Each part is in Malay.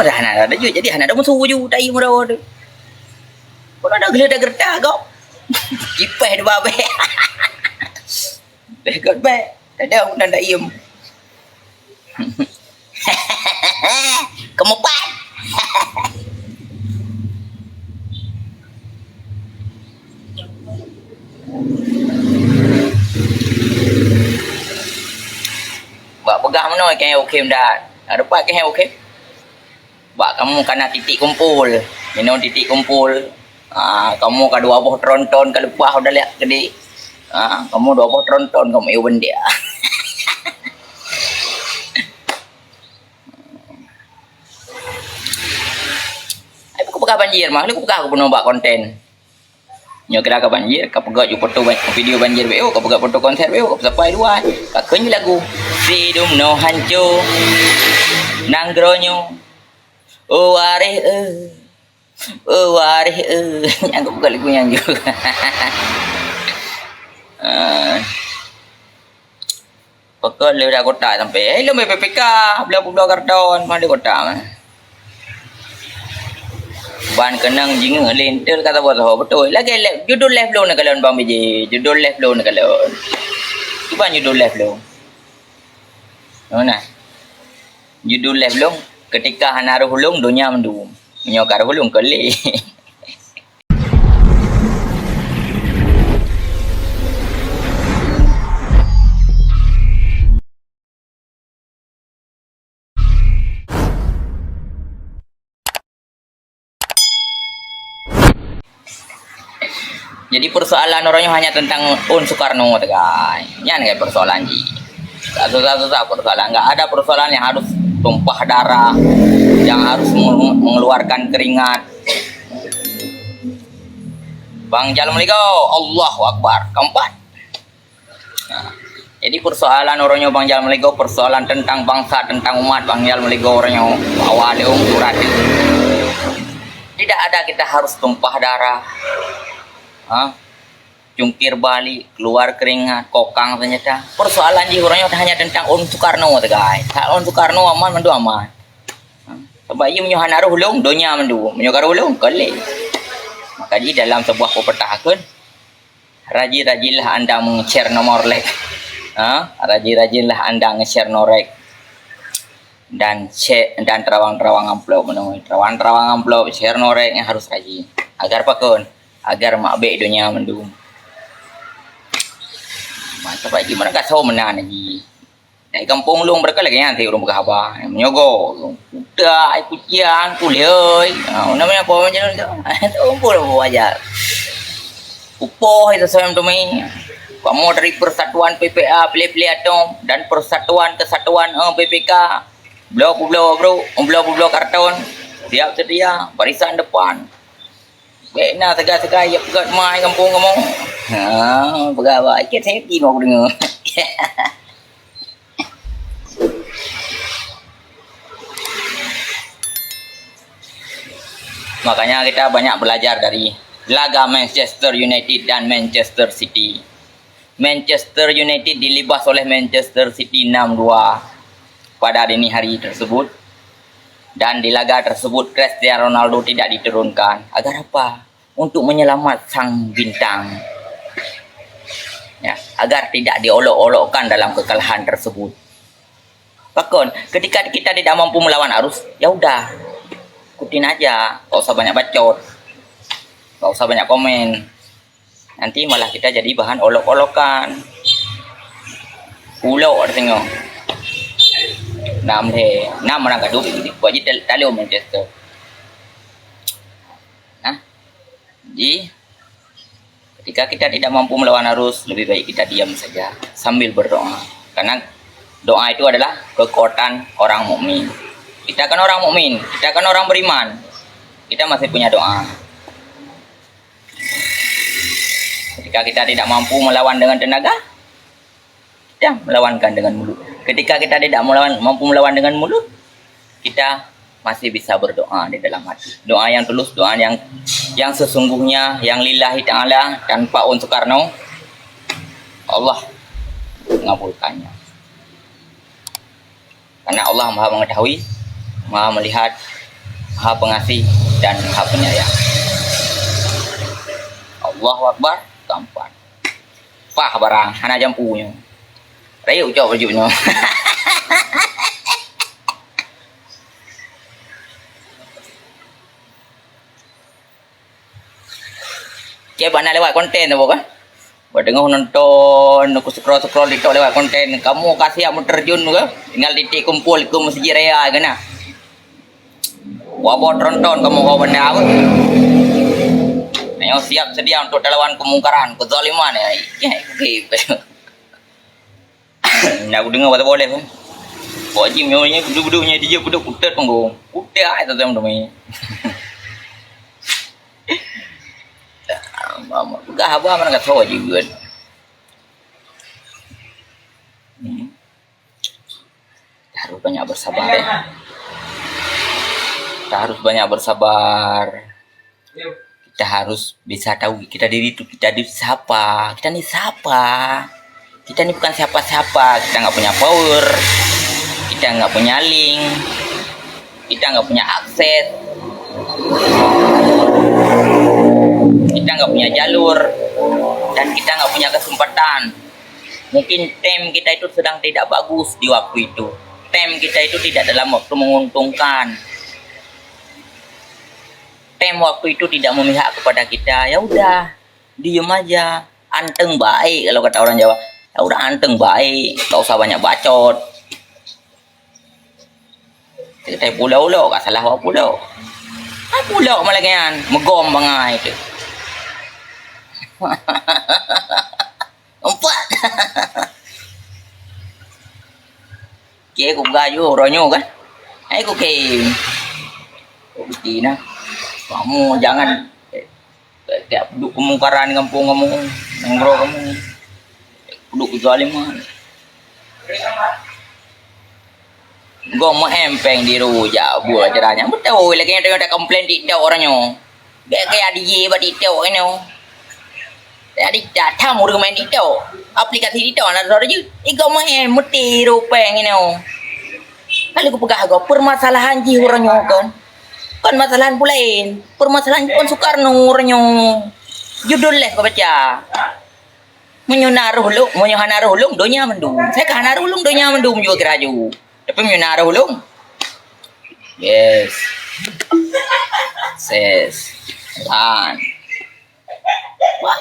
dah ada je jadi hana dah musuh ju dai mu dah. Kau ada geledah gerdah kau. Kipeh de babe. Dekat baik. Ada undang dak iem. Kemupat. Buat pegang mana kan okey dah. Ada pak kan okey. Buat kamu kena titik kumpul. Minum titik kumpul. Kamu ka dua boh tronton ka lepas dah lihat gede. Kamu dua boh tronton kamu iwan dia. Aku pegang banjir mah, aku pegang aku buat konten. Nyo kira ka banjir, ka pegang ju foto video banjir beo, ka pegang foto konser beo, ka sampai dua. Ka kenyu lagu Sidum no hancu nanggronyo. Oh wareh aku buka lagu yang juga. Pokok lu dah kota sampai lu PPK belah karton mana kota mah. Ban kenang jing lentil kata buat betul. Lagi judul live lo nak kalau bang biji, judul live lo nak kalau. Cuba judul live lo. Mana? Judul live lo ketika hanaru hulung dunia mendum. Menyokar hulung kali. Jadi persoalan orangnya hanya tentang Soekarno guys. Yan kayak persoalan ji. Satu-satu persoalan. Enggak ada persoalan yang harus tumpah darah, yang harus mengeluarkan keringat. Bang Jalan Meligo, Allahu Akbar. Keempat. Nah, jadi persoalan orangnya Bang Jalan Meligo, persoalan tentang bangsa, tentang umat Bang Jalan Meligo orangnya bawa leung surat. Tidak ada kita harus tumpah darah. Jungkir balik, keluar keringat, kokang ternyata. Persoalan di orangnya hanya tentang Soekarno guys. Tak Soekarno aman mendu aman. Sebab ia menyuhanaru hulung dunia mendu, menyukar hulung kali. Maka di dalam sebuah perpetakan, rajin-rajinlah anda meng-share nomor like. Rajin-rajinlah anda nge-share norek. Dan share dan terawang-terawang amplop menemui terawang-terawang amplop share norek yang harus rajin. Agar apa kon? Agar makbek dunia mendung. Mantap lagi mana kat so menan lagi. Dari kampung lung mereka lagi nanti urung berkhabar. Menyogo. Udah ikut yang kuliah. Namanya apa macam tu? Umpul aja. Upoh itu saya main. Kamu dari Persatuan PPA pilih-pilih atom dan Persatuan Kesatuan PPK. Blok karton. Siap sedia barisan depan. Baiklah tegak-tegak ya pegat mai kampung kamu. Berapa ikut saya tino aku dengar. Makanya kita banyak belajar dari laga Manchester United dan Manchester City. Manchester United dilibas oleh Manchester City 6-2 pada dini hari tersebut. Dan di laga tersebut Cristiano Ronaldo tidak diturunkan. Agar apa? Untuk menyelamat sang bintang. Ya, agar tidak diolok-olokkan dalam kekalahan tersebut. Bahkan ketika kita tidak mampu melawan arus, ya udah, ikutin aja, gak usah banyak bacot, gak usah banyak komen. Nanti malah kita jadi bahan olok-olokan. Ulo tengok. Nam orang gaduh gitu. Buat je tali Manchester. Jadi ketika kita tidak mampu melawan arus, lebih baik kita diam saja sambil berdoa. Karena doa itu adalah kekuatan orang mukmin. Kita kan orang mukmin, kita kan orang beriman. Kita masih punya doa. Ketika kita tidak mampu melawan dengan tenaga, kita melawankan dengan mulut. Ketika kita tidak mampu melawan dengan mulut, kita masih bisa berdoa di dalam hati. Doa yang tulus, doa yang sesungguhnya, yang lillahi ta'ala, tanpa Soekarno, Allah mengabulkannya. Karena Allah Maha mengetahui, Maha melihat, Maha Pengasih dan Maha Penyayang. Allahu Akbar, keempat. Pah barang, hana jampunya. Rayu jauh bajunya. Cik mana lewat konten tu kan? Buat dengar nonton, aku scroll di tok lewat konten. Kamu kasih aku terjun ke? Tinggal titik kumpul ke Masjid Raya kan nah. Wabot nonton kamu kau benda apa? Yang siap sedia untuk lawan kemungkaran, kezaliman ya. Ya, okey. Nak aku dengar apa boleh kan? Wajib nyonya budak-budaknya dia budak kutet panggung. Kutet itu teman-teman. Mama, gak apa mana kat tahu juga. Harus banyak bersabar ya. Kita harus banyak bersabar. Kita harus bisa tahu kita diri itu kita diri siapa. Kita ni siapa? Kita ni bukan siapa-siapa. Kita nggak punya power. Kita nggak punya link. Kita nggak punya akses. Kita nggak punya jalur dan kita nggak punya kesempatan. Mungkin time kita itu sedang tidak bagus di waktu itu. Time kita itu tidak dalam waktu menguntungkan. Time waktu itu tidak memihak kepada kita. Ya udah, diem aja. Anteng baik kalau kata orang Jawa. Ya udah anteng baik, nggak usah banyak bacot. Kita pulau-pulau, gak salah apa pulau. Pulau malah kan, megom bangai itu. Empat. Kaya cũng gayo ronyo kan. Aku kayak begini nah. Kamu jangan kayak duduk kemungkaran kampung kamu, nenggro kamu. Duduk kezaliman. Gua mau empeng di rujak buat caranya. Betul lagi yang ada komplain di tau orangnya. Kayak DJ badi tau ini. Jadi data mau main di tau. Aplikasi di tau ada je. Iku main mesti rupeng ini. Kali aku pegah gua permasalahan ji orangnya kan. Kan masalahan pulain. Permasalahan pun Soekarno orangnya. Judul leh kau baca. Menyunaruh hulung donya mendung. Saya kan naruh hulung donya mendung juga keraju. Tapi menyunaruh hulung. Yes. Ses. Lan. Wah.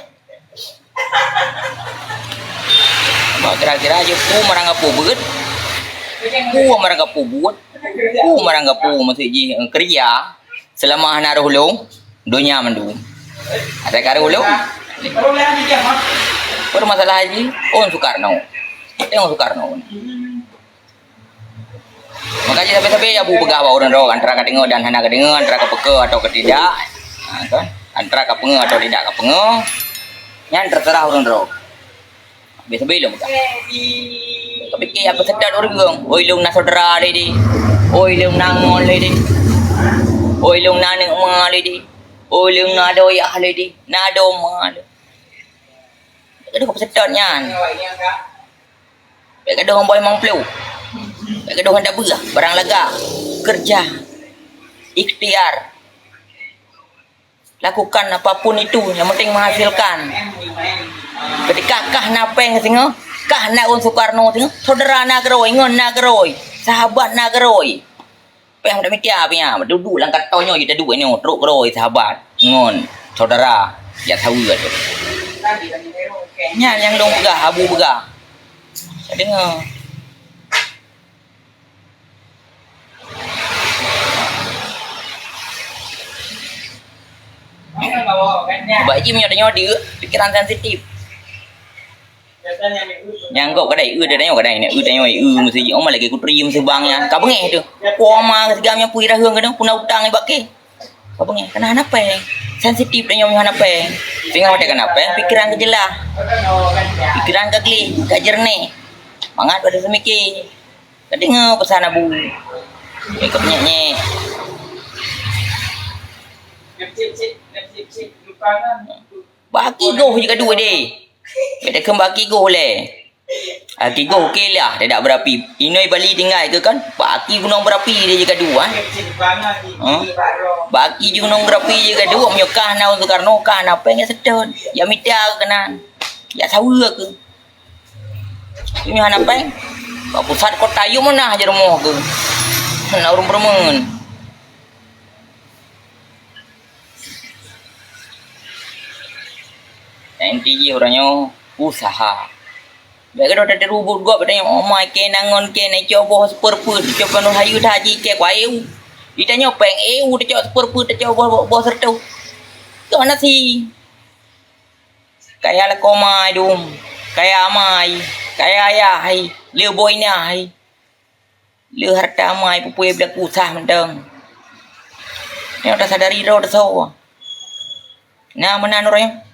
Ba kira-kira aja ku marang apu beut. Ku marang apu buat. Ku marang apu masih ji kerja selama naruh hulung donya mendung. Ada kare hulung. Masalah haji, Soekarno. Tengok Soekarno. Makanya sampai-sampai ya bu begawa orang roh antara kedengar dan hana kedengar antara kepeke atau ketidak, kan? Antara kepenge atau tidak kepenge, yang terserah orang roh. Biasa belum kan? Tapi kaya apa sedar orang oi lung na saudara lady, oi lung nangon lady, oi lung naneng ma lady, oi lung na doyah lady, na doma. Kadang kau pesedotnya. Kadang orang boy mangplu. Kadang orang dah berah, barang laga, kerja, ikhtiar. Lakukan apapun itu, yang penting menghasilkan. Ketika kah napeng tengok, kah nak orang Soekarno tengok, saudara nak geroi, ngon nak geroi, sahabat nak geroi. Pem dah mikir apa ya? Duduk lang katonyo kita dua ni, teruk geroi sahabat, ngon, saudara, ya tahu tu. Yang dong begah, abu begah. Saya dengar. Baik je punya dia pikiran sensitif. Yang kau kadai ư đây kadai này ư đây mesti ông mà lại cái kutri mesti bangnya. Kau bengeh tu. Kau mah segamnya pui dah hương kadang punau utang ai bakke. Kau bengeh kena apa? Sensitif dia nyonya apa? Sehingga ada kenapa? Pikiran kejelah. Pikiran kekli, jernih. Mangat pada semiki. Kadang pesan abu. Ikut nyanyi. Baki goh juga dua deh. Kita kembaki goh le. Aki go okey lah, dia tak berapi. Inoi Bali tinggal ke kan? Baki gunung berapi dia je gaduh ah. Baki je gunung berapi je gaduh menyokah na untuk Karno kah na peng sedon. Ya mita kenan. Ya sawa ke. Ini hana peng. Pak pusat kota yu mana je rumah ke. Nak urung permen. Intinya orangnya usaha. Baik kalau ada rubut gua bertanya, oh my ke nangon ke nak coba seperput, coba nu hayu haji ke kuai. Ditanya peng dia coba seperput, dia coba bawa serta. Tu mana si? Kaya lah komai dum, kaya amai, kaya ayah hai, liu boy ni hai. Liu harta amai pupui belak usah mendeng. Ni udah sadari dah udah sawa. Nah mana orang?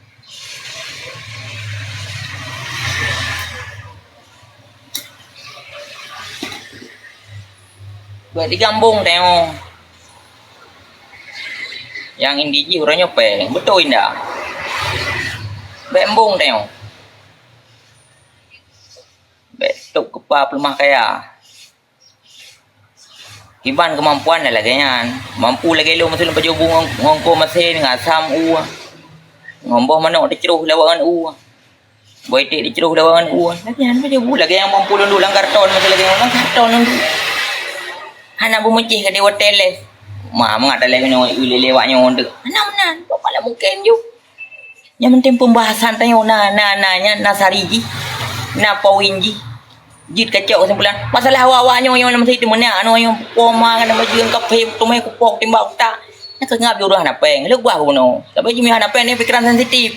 Buat di kampung tengok. Yang indiji orangnya peng. Betul indah. Bembung tengok. Betuk kepa pelemah kaya. Hiban kemampuan dah lagi kan. Mampu lagi lu masih baju bunga ngongko masih ngasam u. Ngomboh mana ada ceruh lawangan u. Boy tik diceruh lawangan u. Lagi han baju bu lagi yang mampu dulu langgar ton masih lagi langgar ton dulu. Hana bumucih ke dewa teles. Mengata lagi ni lewatnya onda. Mana bapak mungkin ju. Yang penting pembahasan tanya nanya nasari ji. Na pawin ji. Jit kacau sembulan. Masalah awak-awaknya yang nama itu mana yang koma kan nama jeung kafe tumai kupok timbak tak. Nak ngap jodoh hana peng. Lu gua kuno. Tapi jimi hana peng ni pikiran sensitif.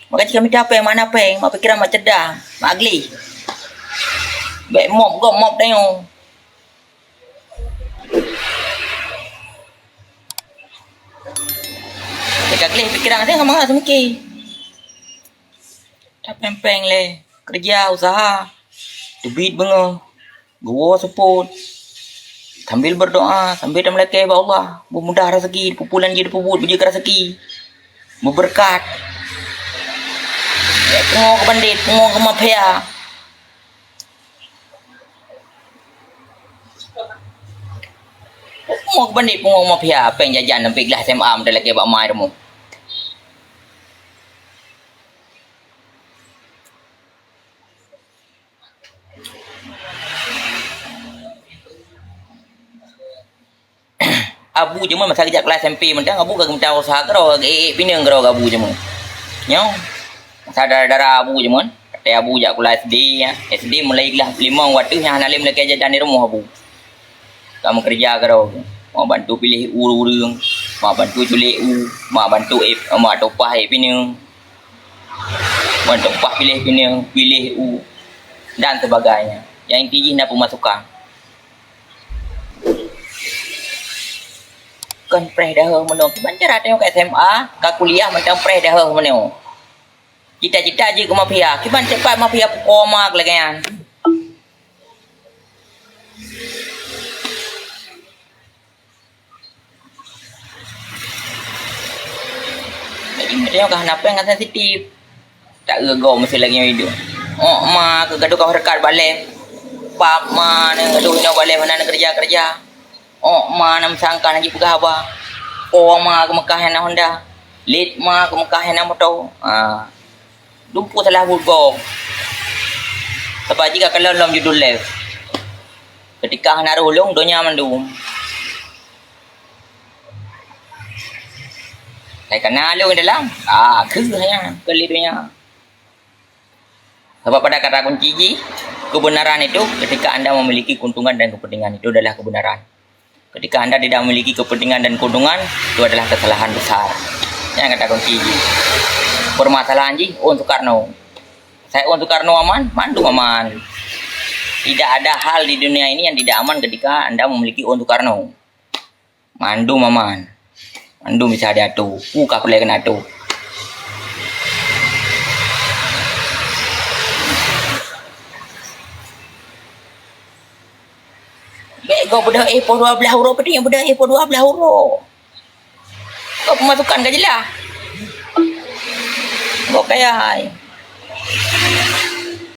Maka jika minta peng mana peng, mak pikiran mak cedah, mak agli. Baik mop tengok. Kagli pikiran dia ngomong asam ki. Tak pempeng le, kerja usaha. Debit bengo. Gua support. Sambil berdoa, sambil dah melekeh ba Allah, memudah rezeki, pupulan je puput biji rezeki. Berberkat. Ya pengo ke bandit, pengo ke mafia. Pengo ke bandit, pengo ke mafia, peng jajan sampai gelas SMA dah lagi bak mai demu. Abu je masa kejap kelas SMP mentang abu kagak mentang usaha kero pinang kero abu je mun. Nyo. Masa darah abu je mun. Kata abu jak kelas SD ya. SD mulai kelas 5 waktu yang nalim lagi jajan di rumah abu. Kamu kerja kero. Mau bantu pilih urang, mau bantu culik mau bantu mau topah pinang. Bantu topah pilih dan sebagainya. Yang intinya nak pemasukan. Kan preh dah menung bancar tengok kat SMA kat kuliah macam preh dah menung cita-cita je ke mafia kiban cepat mafia koma lagi kan jadi tengok kan apa yang sensitif tak gego mesti lagi hidup ma ke gaduh kau rekat balik pap ma ne gaduh nya balik mana kerja ma nam sangkan lagi pegah apa. Ma ke Mekah yang Honda. Late ma ke Mekah yang motor. Dumpu salah burgong. Sebab jika kalau dalam judul live. Ketika nak rolong donya mandum. Saya kenal lu dalam. Kehanya kelirunya. Sebab pada kata kunci kebenaran itu ketika Anda memiliki keuntungan dan kepentingan itu adalah kebenaran. Ketika Anda tidak memiliki kepentingan dan keuntungan, itu adalah kesalahan besar. Yang kata kunci. Permasalahan untuk Soekarno. Saya untuk Soekarno aman, mandum aman. Tidak ada hal di dunia ini yang tidak aman ketika Anda memiliki untuk Soekarno. Mandum aman. Mandum bisa diatur. Kak boleh kena atur. Kau beda po 12 huruf apa yang beda po 12 huruf. Kau pemasukan gak jelas. Kau kaya.